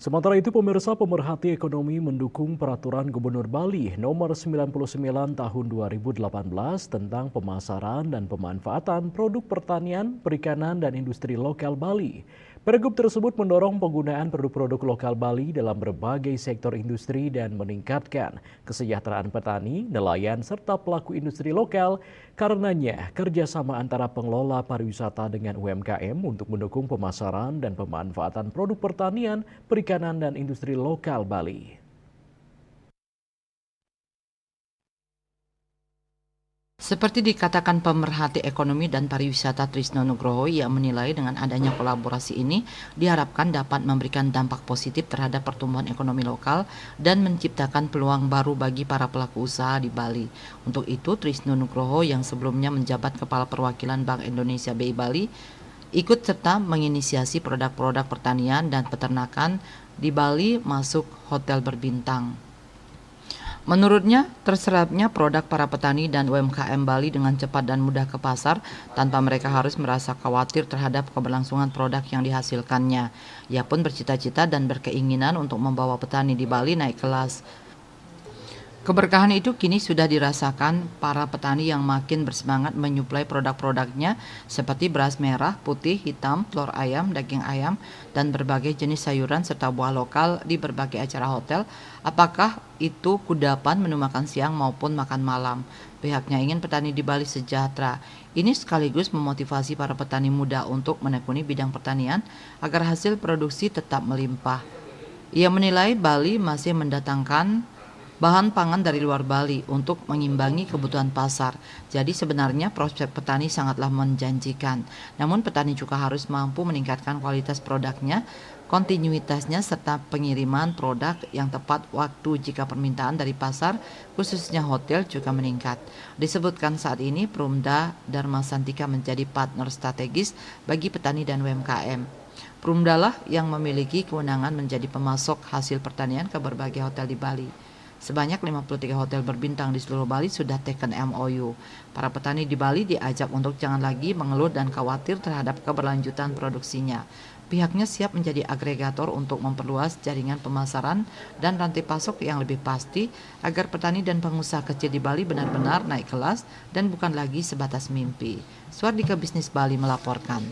Sementara itu, pemirsa pemerhati ekonomi mendukung peraturan Gubernur Bali nomor 99 tahun 2018 tentang pemasaran dan pemanfaatan produk pertanian, perikanan, dan industri lokal Bali. Pergub tersebut mendorong penggunaan produk-produk lokal Bali dalam berbagai sektor industri dan meningkatkan kesejahteraan petani, nelayan, serta pelaku industri lokal. Karenanya, kerjasama antara pengelola pariwisata dengan UMKM untuk mendukung pemasaran dan pemanfaatan produk pertanian, perikanan, dan industri lokal Bali. Seperti dikatakan pemerhati ekonomi dan pariwisata Trisno Nugroho yang menilai dengan adanya kolaborasi ini diharapkan dapat memberikan dampak positif terhadap pertumbuhan ekonomi lokal dan menciptakan peluang baru bagi para pelaku usaha di Bali. Untuk itu, Trisno Nugroho yang sebelumnya menjabat Kepala Perwakilan Bank Indonesia BI Bali ikut serta menginisiasi produk-produk pertanian dan peternakan di Bali masuk hotel berbintang. Menurutnya, terserapnya produk para petani dan UMKM Bali dengan cepat dan mudah ke pasar tanpa mereka harus merasa khawatir terhadap keberlangsungan produk yang dihasilkannya. Ia pun bercita-cita dan berkeinginan untuk membawa petani di Bali naik kelas. Keberkahan itu kini sudah dirasakan para petani yang makin bersemangat menyuplai produk-produknya seperti beras merah, putih, hitam, telur ayam, daging ayam, dan berbagai jenis sayuran serta buah lokal di berbagai acara hotel, apakah itu kudapan menu makan siang maupun makan malam. Pihaknya ingin petani di Bali sejahtera. Ini sekaligus memotivasi para petani muda untuk menekuni bidang pertanian agar hasil produksi tetap melimpah. Ia menilai Bali masih mendatangkan bahan pangan dari luar Bali untuk mengimbangi kebutuhan pasar. Jadi sebenarnya prospek petani sangatlah menjanjikan. Namun petani juga harus mampu meningkatkan kualitas produknya, kontinuitasnya serta pengiriman produk yang tepat waktu jika permintaan dari pasar, khususnya hotel juga meningkat. Disebutkan saat ini Perumda Dharma Santika menjadi partner strategis bagi petani dan UMKM. Perumda lah yang memiliki kewenangan menjadi pemasok hasil pertanian ke berbagai hotel di Bali. Sebanyak 53 hotel berbintang di seluruh Bali sudah taken MOU. Para petani di Bali diajak untuk jangan lagi mengeluh dan khawatir terhadap keberlanjutan produksinya. Pihaknya siap menjadi agregator untuk memperluas jaringan pemasaran dan rantai pasok yang lebih pasti agar petani dan pengusaha kecil di Bali benar-benar naik kelas dan bukan lagi sebatas mimpi. Swardika Bisnis Bali melaporkan.